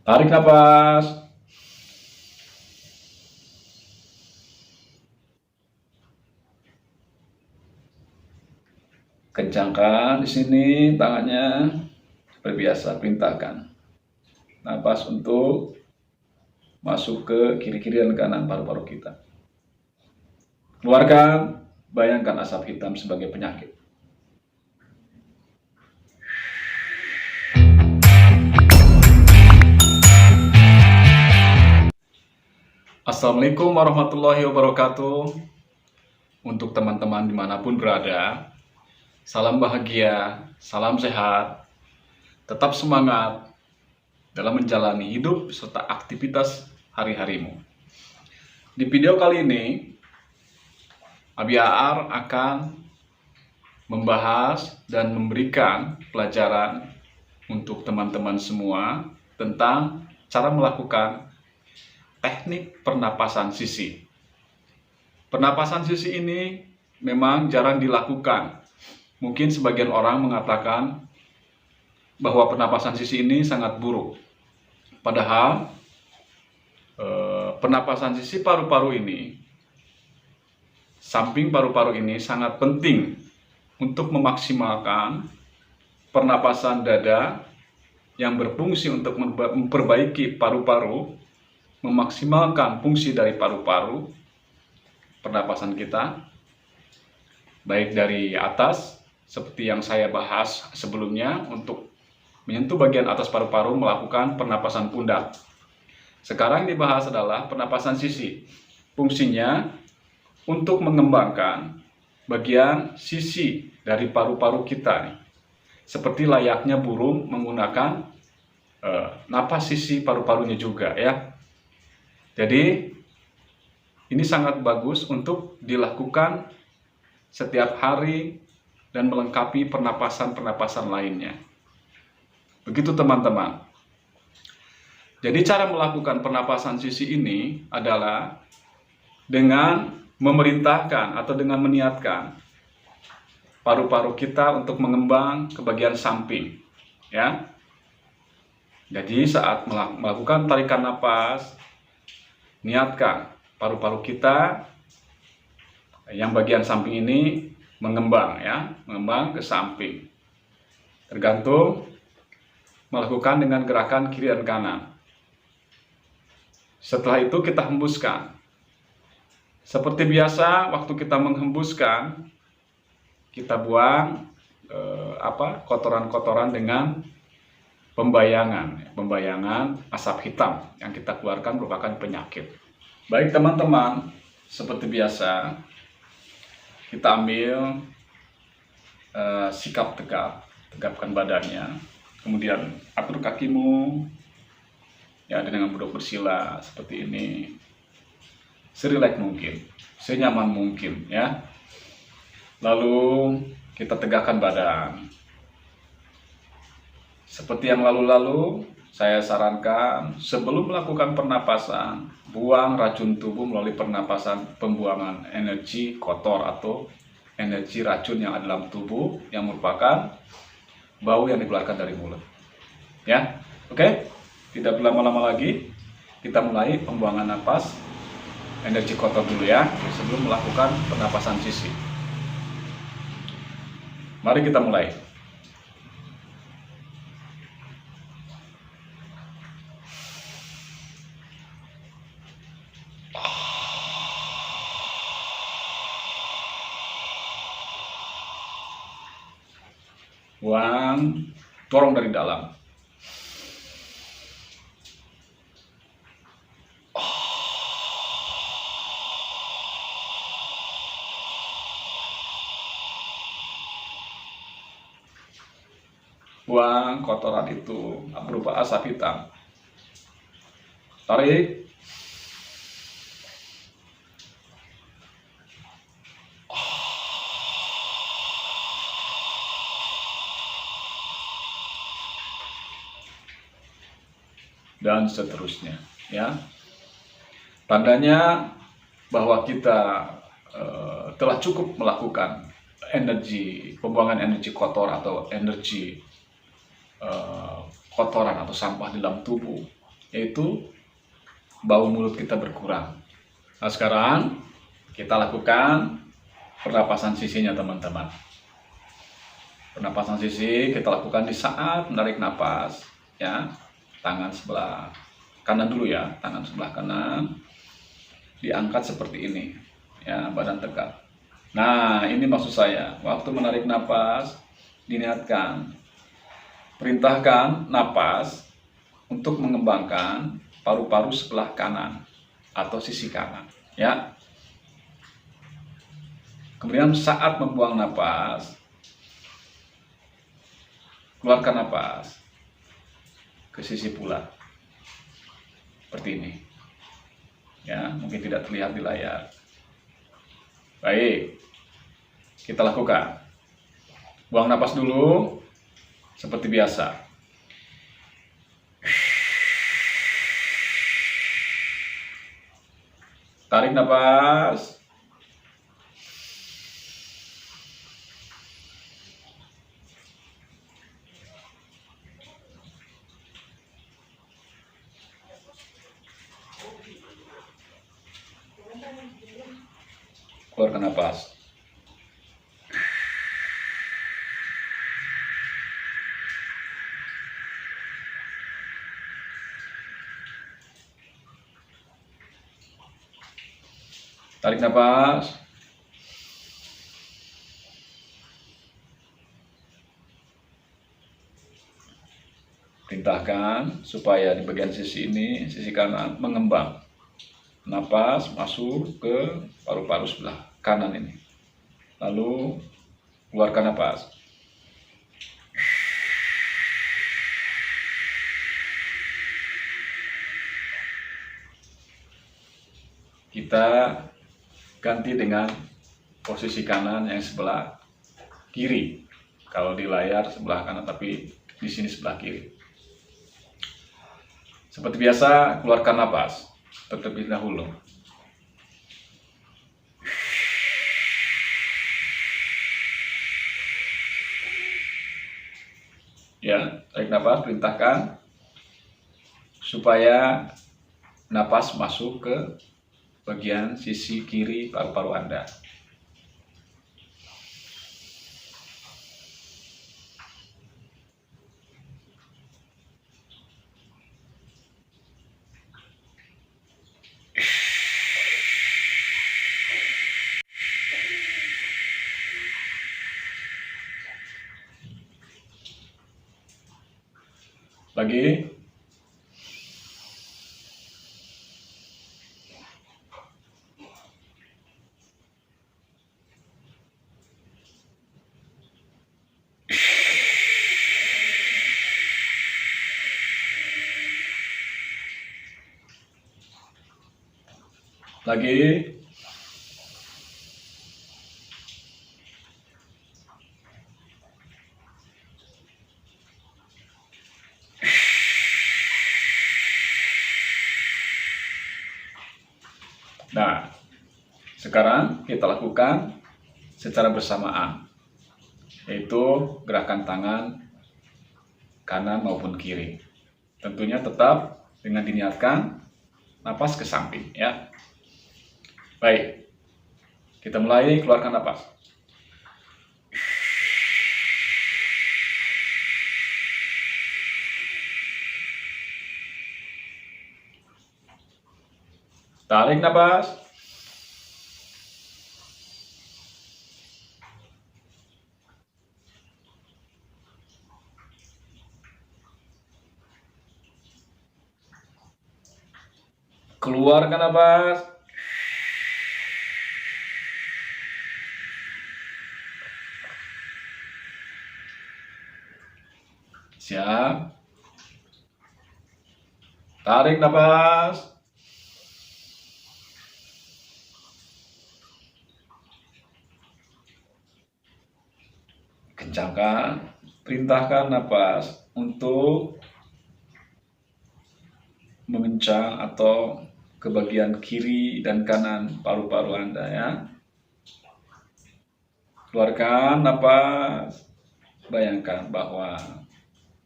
Tarik nafas. Kencangkan di sini tangannya. Seperti biasa, perintahkan. Nafas untuk masuk ke kiri-kiri dan kanan paru-paru kita. Keluarkan, bayangkan asap hitam sebagai penyakit. Assalamualaikum warahmatullahi wabarakatuh. Untuk teman-teman dimanapun berada, salam bahagia, salam sehat, tetap semangat dalam menjalani hidup serta aktivitas hari-harimu. Di video kali ini, Abiar akan membahas dan memberikan pelajaran untuk teman-teman semua tentang cara melakukan teknik pernapasan sisi. Pernapasan sisi ini memang jarang dilakukan. Mungkin sebagian orang mengatakan bahwa pernapasan sisi ini sangat buruk. Padahal pernapasan sisi paru-paru ini, samping paru-paru ini sangat penting untuk memaksimalkan pernapasan dada yang berfungsi untuk memperbaiki paru-paru, memaksimalkan fungsi dari paru-paru, pernapasan kita, baik dari atas, seperti yang saya bahas sebelumnya, untuk menyentuh bagian atas paru-paru melakukan pernapasan pundak. Sekarang yang dibahas adalah pernapasan sisi. Fungsinya untuk mengembangkan bagian sisi dari paru-paru kita nih. Seperti layaknya burung menggunakan napas sisi paru-parunya juga ya. Jadi ini sangat bagus untuk dilakukan setiap hari dan melengkapi pernapasan-pernapasan lainnya. Begitu teman-teman. Jadi cara melakukan pernapasan sisi ini adalah dengan memerintahkan atau dengan meniatkan paru-paru kita untuk mengembang ke bagian samping, ya. Jadi saat melakukan tarikan napas, niatkan paru-paru kita yang bagian samping ini mengembang, ya, mengembang ke samping. Tergantung melakukan dengan gerakan kiri dan kanan. Setelah itu kita hembuskan. Seperti biasa, waktu kita menghembuskan, kita buang kotoran-kotoran dengan pembayangan asap hitam yang kita keluarkan merupakan penyakit. Baik teman-teman, seperti biasa, kita ambil sikap tegapkan badannya, kemudian atur kakimu, ya, dengan duduk bersila seperti ini, serileks mungkin, senyaman mungkin, ya. Lalu kita tegakkan badan. Seperti yang lalu-lalu, saya sarankan sebelum melakukan pernapasan, buang racun tubuh melalui pernapasan pembuangan energi kotor atau energi racun yang ada dalam tubuh yang merupakan bau yang dikeluarkan dari mulut. Ya, oke? Tidak berlama-lama lagi, kita mulai pembuangan napas energi kotor dulu ya, sebelum melakukan pernapasan sisi. Mari kita mulai. Buang, dorong dari dalam. Buang kotoran itu berupa asap hitam. Tarik. Dan seterusnya, ya. Tandanya bahwa kita telah cukup melakukan pembuangan energi kotor atau energi kotoran atau sampah di dalam tubuh. yaitu bau mulut kita berkurang. Nah, sekarang kita lakukan pernapasan sisinya, teman-teman. Pernapasan sisi kita lakukan di saat menarik napas, ya. Tangan sebelah kanan dulu ya, tangan sebelah kanan diangkat seperti ini, ya, badan tegak. Nah, ini maksud saya, waktu menarik napas diniatkan, perintahkan napas untuk mengembangkan paru-paru sebelah kanan atau sisi kanan, ya. Kemudian saat membuang napas, keluarkan napas ke sisi bulat seperti ini, ya. Mungkin tidak terlihat di layar. Baik, kita lakukan. Buang napas dulu seperti biasa. Tarik napas. Keluarkan napas. Tarik napas. Perintahkan supaya di bagian sisi ini, sisi kanan, mengembang. Napas masuk ke paru-paru sebelah kanan ini. Lalu keluarkan napas. Kita ganti dengan posisi kanan yang sebelah kiri. Kalau di layar sebelah kanan, tapi di sini sebelah kiri. Seperti biasa, keluarkan napas terlebih dahulu. Ya, tarik napas, perintahkan supaya napas masuk ke bagian sisi kiri paru-paru Anda. Lagi. Lagi. Nah, sekarang kita lakukan secara bersamaan, yaitu gerakan tangan kanan maupun kiri. Tentunya tetap dengan diniatkan napas ke samping, ya. Baik, kita mulai. Keluarkan napas. Tarik napas. Keluarkan napas. Siap. Tarik napas. Kencangkan. Perintahkan napas untuk mengencang atau ke bagian kiri dan kanan paru-paru Anda, ya. Keluarkan napas. Bayangkan bahwa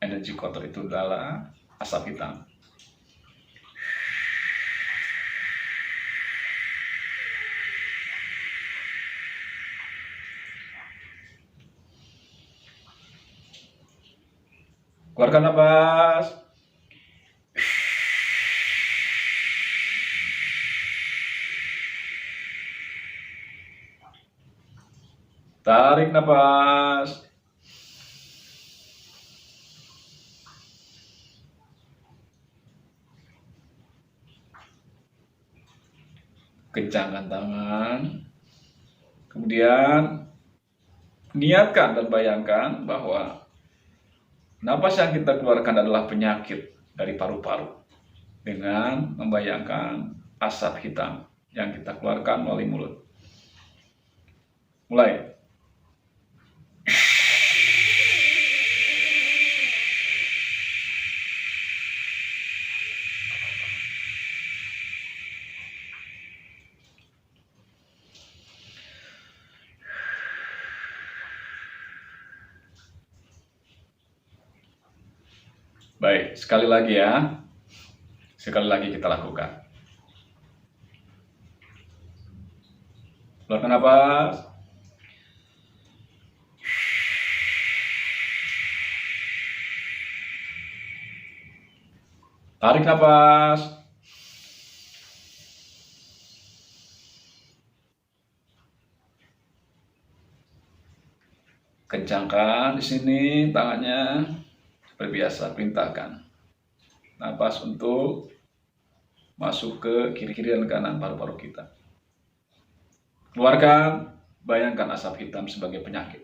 energi kotor itu adalah asap hitam. Keluarkan napas. Tarik napas. Kencangkan tangan. Kemudian niatkan dan bayangkan bahwa napas yang kita keluarkan adalah penyakit dari paru-paru. Dengan membayangkan asap hitam yang kita keluarkan melalui mulut. Mulai. Baik, sekali lagi ya. Sekali lagi kita lakukan. Keluarkan napas. Tarik napas. Kencangkan di sini tangannya seperti biasa, perintahkan napas untuk masuk ke kiri dan kanan paru-paru kita. Keluarkan, bayangkan asap hitam sebagai penyakit.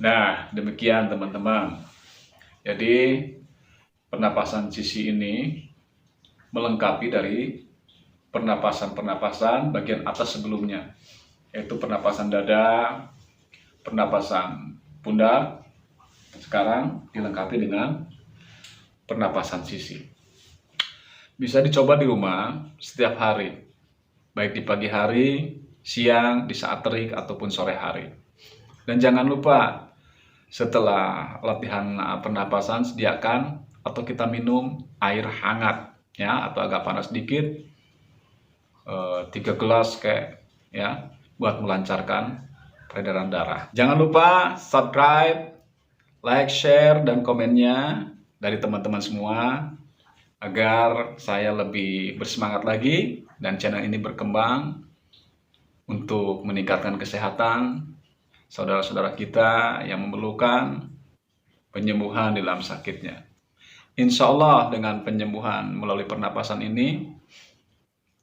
Nah, demikian teman-teman. Jadi, pernapasan sisi ini melengkapi dari pernapasan-pernapasan bagian atas sebelumnya, yaitu pernapasan dada, pernapasan pundak. Sekarang dilengkapi dengan pernapasan sisi. Bisa dicoba di rumah setiap hari, baik di pagi hari, siang, di saat terik, ataupun sore hari. Dan jangan lupa, setelah latihan pernapasan, sediakan atau kita minum air hangat ya, atau agak panas sedikit, 3 gelas kayak ya, buat melancarkan peredaran darah. Jangan lupa subscribe, like, share, dan komennya dari teman-teman semua agar saya lebih bersemangat lagi dan channel ini berkembang untuk meningkatkan kesehatan saudara-saudara kita yang memerlukan penyembuhan dalam sakitnya. Insya Allah dengan penyembuhan melalui pernapasan ini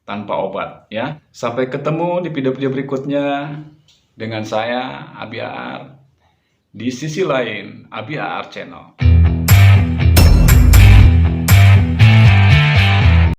tanpa obat ya. Sampai ketemu di video-video berikutnya dengan saya Abi Aar di sisi lain Abi Aar Channel.